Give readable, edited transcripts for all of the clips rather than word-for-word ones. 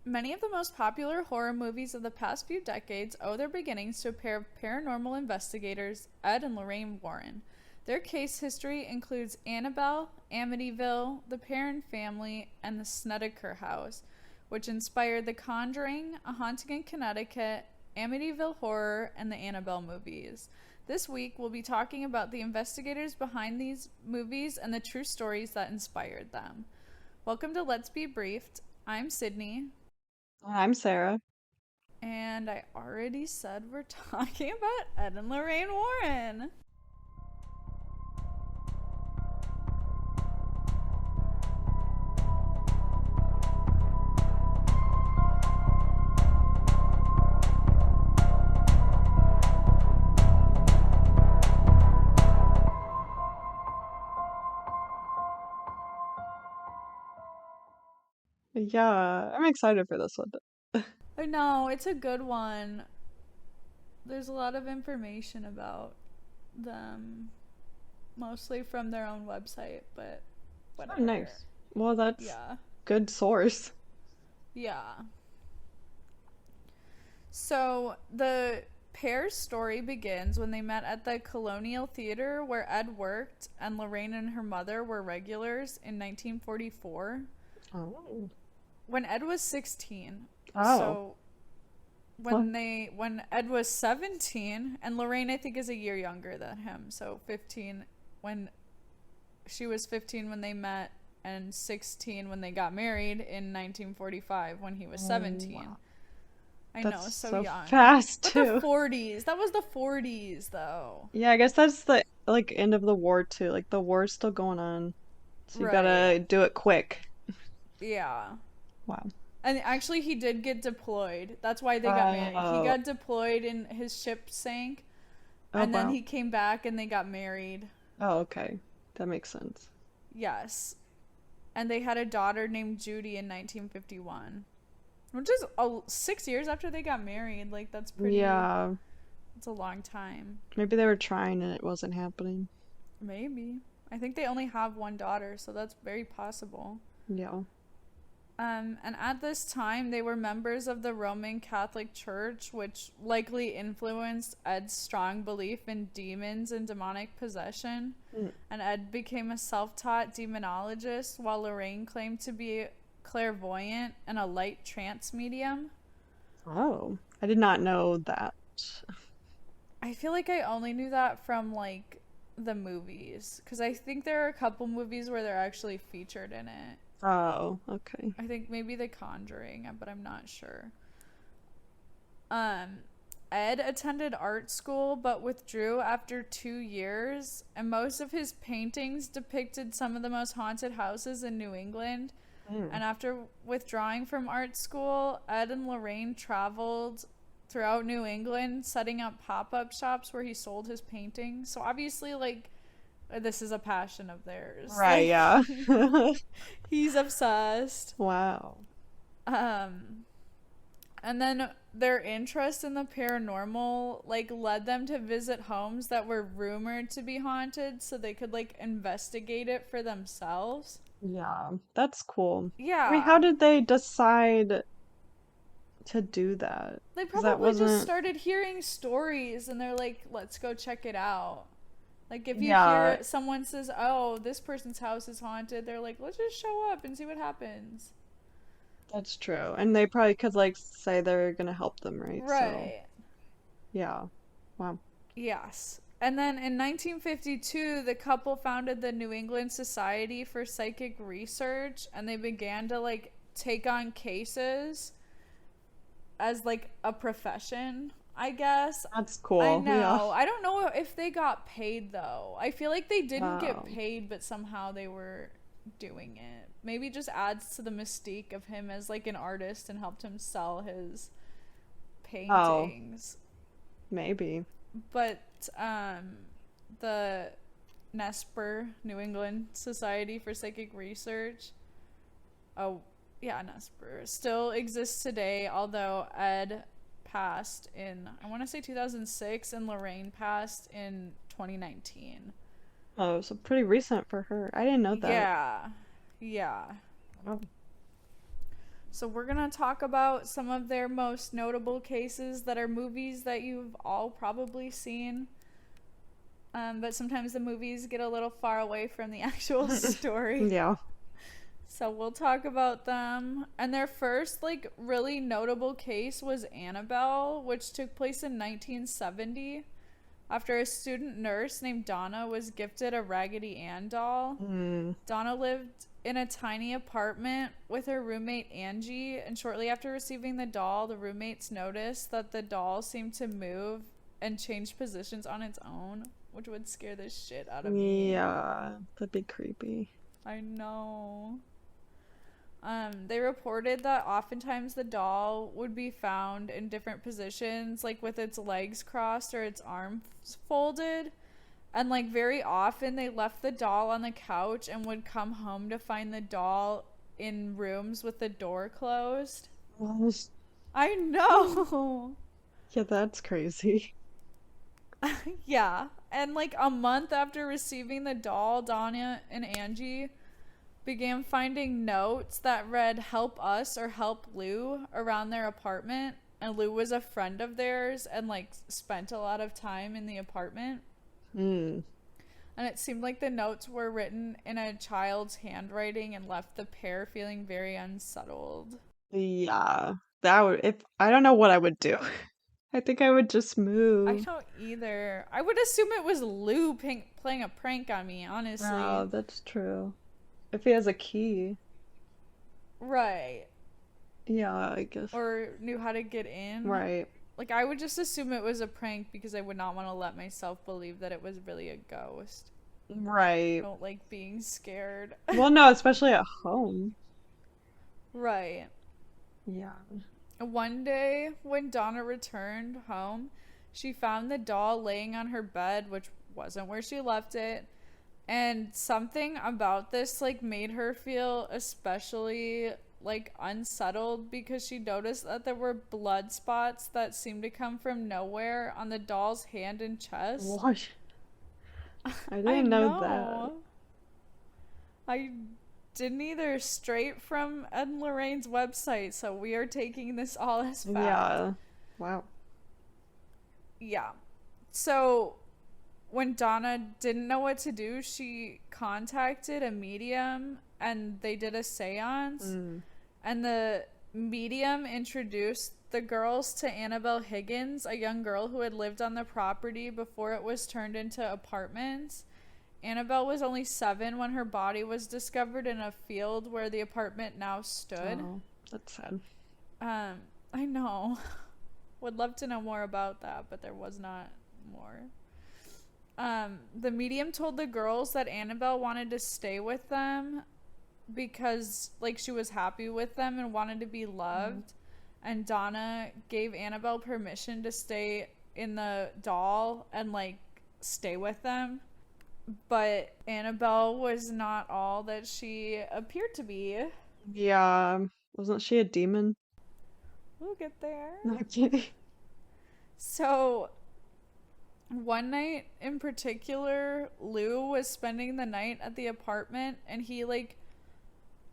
Many of the most popular horror movies of the past few decades owe their beginnings to a pair of paranormal investigators, Ed and Lorraine Warren. Their case history includes Annabelle, Amityville, the Perron Family, and the Snedeker House, which inspired The Conjuring, A Haunting in Connecticut, Amityville Horror, and the Annabelle movies. This week, we'll be talking about the investigators behind these movies and the true stories that inspired them. Welcome to Let's Be Briefed. I'm Sydney, I'm Sarah. and I already said we're talking about Ed and Lorraine Warren. Yeah, I'm excited for this one. I know, it's a good one. There's a lot of information about them, mostly from their own website, but Oh, whatever. nice. Well, that's Yeah. good source. Yeah. So the pair's story begins when they met at the Colonial Theater where Ed worked and Lorraine and her mother were regulars in 1944 Oh. when Ed was 16. Oh. So Well, when Ed was 17 and Lorraine I think is a year younger than him. So 15 when she was 15 when they met and 16 when they got married in 1945 when he was oh, 17. wow. I know, That's so so young. fast But the too. 40s, that was the 40s though. Yeah, I guess that's the end of the war too. Like the war's still going on, so you Right. gotta do it quick. Yeah. Wow. And actually he did get deployed. That's why they got married. He Oh. got deployed and his ship sank Oh, and then wow. he came back and they got married. Oh, okay. That makes sense. Yes. And they had a daughter named Judy in 1951. Which is 6 years after they got married. Like, that's pretty. Yeah, It's a long time. maybe they were trying and it wasn't happening. Maybe. I think they only have one daughter, so that's very possible. Yeah. And at this time, they were members of the Roman Catholic Church, which likely influenced Ed's strong belief in demons and demonic possession. Mm. And Ed became a self taught demonologist, while Lorraine claimed to be clairvoyant and a light trance medium. Oh, I did not know that. I feel like I only knew that from like the movies because I think there are a couple movies where they're actually featured in it. Oh, okay. I think maybe The Conjuring, but I'm not sure. Um, Ed attended art school but withdrew after 2 years, and most of his paintings depicted some of the most haunted houses in New England. Mm. And after withdrawing from art school, Ed and Lorraine traveled throughout New England, setting up pop up shops where he sold his paintings. So obviously, like, this is a passion of theirs. Right, Like, yeah. he's obsessed. Wow. Um, and then their interest in the paranormal, like, led them to visit homes that were rumored to be haunted so they could, like, investigate it for themselves. Yeah, that's cool. I mean, how Yeah. did they decide to do that? They Because that probably just wasn't, started hearing stories and they're like, let's go check it out. Like if you yeah, hear someone says, "Oh, this person's house is haunted," they're like, "Let's just show up and see what happens." that's true. And they probably could like say they're gonna help them, right? So, Right. yeah. Wow. Yes. And then in 1952, the couple founded the New England Society for Psychic Research and they began to like take on cases as like a profession, I guess. That's I cool. Yeah. know. I don't know if they got paid though. I feel like they didn't get Um, paid, but somehow they were doing it. Maybe just adds to the mystique of him as like an artist and helped him sell his oh, paintings. maybe. But the NESPR, New England Society for Psychic Research, oh yeah, NESPR still exists today, although Ed passed in I want to say 2006 and Lorraine passed in 2019. Oh, so pretty recent for her. I didn't know that. Yeah. Yeah. Oh. So we're going to talk about some of their most notable cases that are movies that you've all probably seen. But sometimes the movies get a little far away from the actual story. Yeah. So we'll talk about them. And their first, like, really notable case was Annabelle, which took place in 1970 after a student nurse named Donna was gifted a Raggedy Ann doll. Donna lived in a tiny apartment with her roommate Angie, and shortly after receiving the doll, the roommates noticed that the doll seemed to move and change positions on its own, which would scare the shit out of me. Yeah, that'd be creepy. I know. They reported that oftentimes the doll would be found in different positions, like with its legs crossed or its arms folded. And, like, very often they left the doll on the couch and would come home to find the doll in rooms with the door closed. What? I know. Yeah, that's crazy. Yeah. And, like, a month after receiving the doll, Donna and Angie began finding notes that read "Help us" or "Help Lou" around their apartment. And Lou was a friend of theirs and, like, spent a lot of time in the apartment. And it seemed like the notes were written in a child's handwriting and left the pair feeling very unsettled. Yeah, that would, if I don't know what I would do. I think I would just I move. don't either. I would assume it was Lou playing a prank on me, honestly. Oh, that's true. If he has a key. Right. Yeah, I guess. Or knew how to get in. Right. Like, I would just assume it was a prank because I would not want to let myself believe that it was really a ghost. I Right. don't like being scared. Well, no, especially at home. Right. Yeah. One day, when Donna returned home, she found the doll laying on her bed, which wasn't where she left it. And something about this, like, made her feel especially, like, unsettled because she noticed that there were blood spots that seemed to come from nowhere on the doll's hand and chest. What? I I didn't know that. know. I didn't either. Straight from Ed and Lorraine's website, so we are taking this all as fact. Yeah. Wow. Yeah. So when Donna didn't know what to do, she contacted a medium and they did a seance. And the medium introduced the girls to Annabelle Higgins, a young girl who had lived on the property before it was turned into apartments. Annabelle was only 7 when her body was discovered in a field where the apartment now stood. Oh, that's sad. I know. Would love to know more about that, but there was not more. The medium told the girls that Annabelle wanted to stay with them because, like, she was happy with them and wanted to be loved. And Donna gave Annabelle permission to stay in the doll and, like, stay with them. But Annabelle was not all that she appeared to be. Yeah. Wasn't she a demon? We'll get there. Okay. So, one night in particular, Lou was spending the night at the apartment and he, like,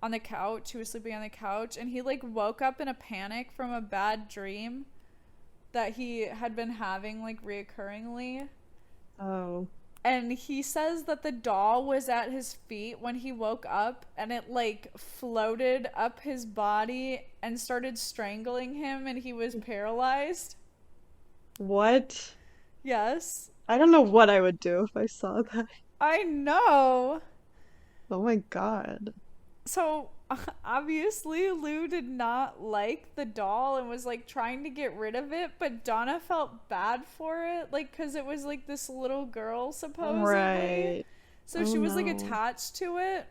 on the couch, he was sleeping on the couch, and he, like, woke up in a panic from a bad dream that he had been having, like, reoccurringly. Oh. And he says that the doll was at his feet when he woke up and it, like, floated up his body and started strangling him and he was paralyzed. What? Yes. I don't know what I would do if I saw that. I know. Oh my God. So, obviously, Lou did not like the doll and was, like, trying to get rid of it, but Donna felt bad for it, like, because it was, like, this little girl, supposedly. Right. So Oh she was, like, no. attached to it.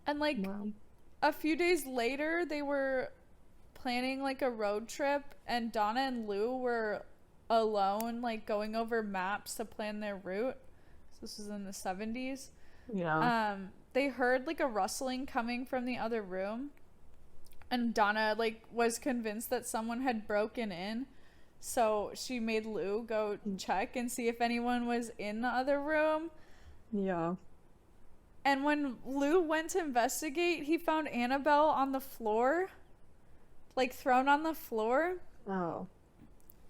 And, like, Wow. a few days later, they were planning, like, a road trip, and Donna and Lou were alone, like, going over maps to plan their route. So this was in the 70s. Yeah. They heard, like, a rustling coming from the other room, and Donna, like, was convinced that someone had broken in, so she made Lou go check and see if anyone was in the other room. Yeah. And when Lou went to investigate, he found Annabelle on the floor, like thrown on the floor. Oh.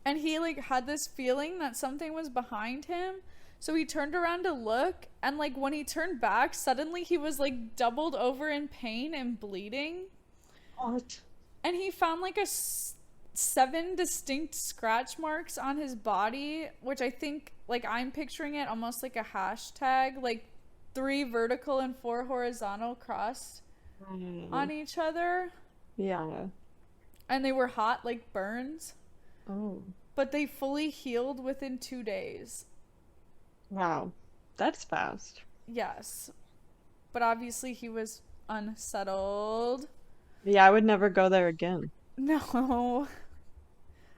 And he like had this feeling that something was behind him. So he turned around to look, and like when he turned back, suddenly he was like doubled over in pain and bleeding. What? And he found like 7 distinct scratch marks on his body, which I think, like, I'm picturing it almost like a hashtag, like 3 vertical and 4 horizontal crossed on each other. Yeah. And they were hot like burns. Oh. But they fully healed within 2 days. Wow. That's fast. Yes. But obviously he was unsettled. Yeah, I would never go there again. No.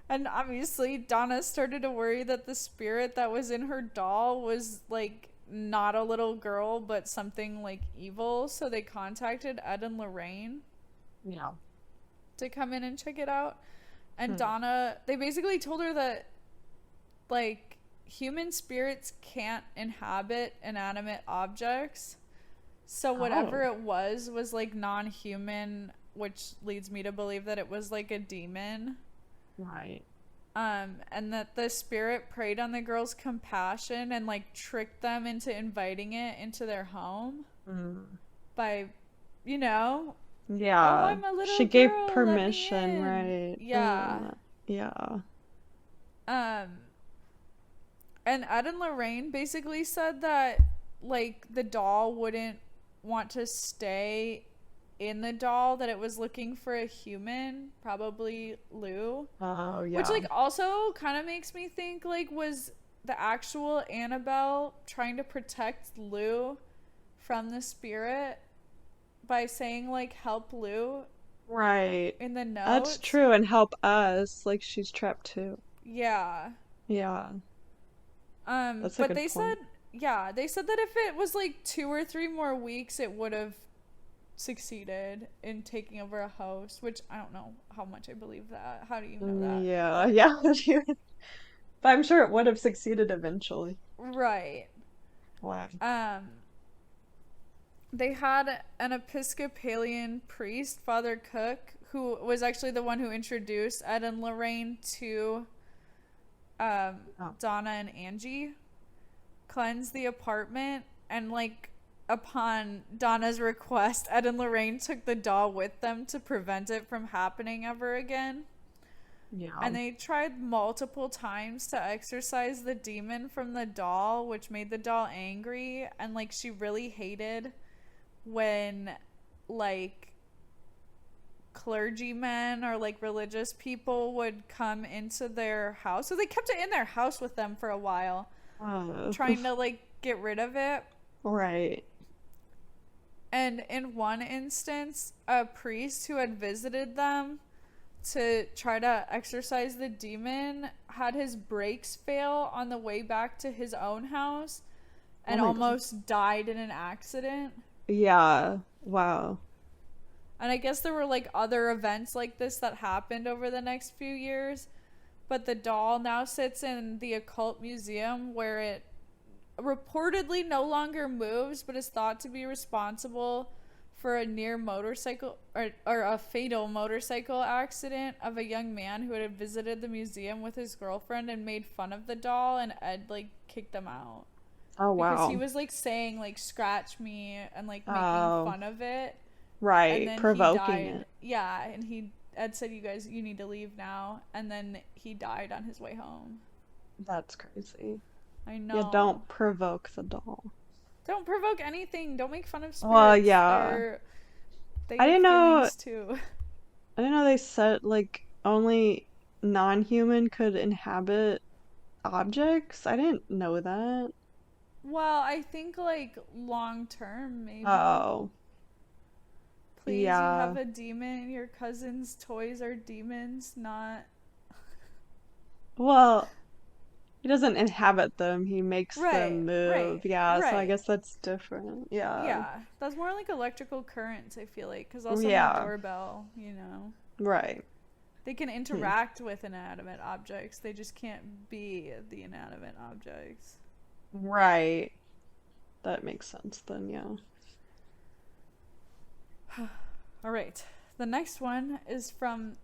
And obviously Donna started to worry that the spirit that was in her doll was like not a little girl but something like evil, so they contacted Ed and Lorraine Yeah. to come in and check it out. And Donna, they basically told her that like human spirits can't inhabit inanimate objects, so whatever it was like non-human, which leads me to believe that it was like a demon. Right. And that the spirit preyed on the girls' compassion and like tricked them into inviting it into their home by, you know, Yeah. oh, I'm a little She girl, gave let me permission, in. right? Yeah. Yeah. And Ed and Lorraine basically said that like the doll wouldn't want to stay in the doll, that it was looking for a human, probably Lou. Oh, yeah. Which like also kind of makes me think like, was the actual Annabelle trying to protect Lou from the spirit by saying like help Lou Right. in the notes? That's true, and help us. Like she's trapped too. Yeah. Yeah. That's a But good they point. said, yeah, they said that if it was like 2 or 3 more weeks, it would have succeeded in taking over a house, which I don't know how much I believe that. How do you know that? Yeah, But, yeah. But I'm sure it would have succeeded eventually. right. Wow. They had an Episcopalian priest, Father Cook, who was actually the one who introduced Ed and Lorraine to Donna and Angie, cleanse the apartment, and like upon Donna's request, Ed and Lorraine took the doll with them to prevent it from happening ever again. Yeah. And they tried multiple times to exorcise the demon from the doll, which made the doll angry, and like she really hated when like clergymen or like religious people would come into their house. So they kept it in their house with them for a while, trying to like get rid of it. Right. And in one instance, a priest who had visited them to try to exorcise the demon had his brakes fail on the way back to his own house and almost died in an accident. Yeah. Wow. And I guess there were like other events like this that happened over the next few years. But the doll now sits in the occult museum, where it reportedly no longer moves, but is thought to be responsible for a near motorcycle or a fatal motorcycle accident of a young man who had visited the museum with his girlfriend and made fun of the doll, and Ed like kicked them out. Oh, wow. Because he was like saying like scratch me and like making fun of it. Right. And then Provoking he died. it. Yeah, and Ed said, you need to leave now. And then he died on his way home. That's crazy. I know. Yeah, don't provoke the doll. Don't provoke anything. Don't make fun of spirits. Well, yeah. They I have didn't know. feelings too. I didn't know they said like only non-human could inhabit objects. I didn't know that. Well, I think like long term, maybe. Oh, Please, you yeah. have a demon. Your cousin's toys are demons, not. Well, he doesn't inhabit them. He makes Right, them move. right, Yeah, so I right. guess that's different. Yeah. Yeah, that's more like electrical currents, I feel like. Because also my Yeah. doorbell, you know. Right. They can interact with inanimate objects. They just can't be the inanimate objects. Right. That makes sense then, yeah. All right. The next one is from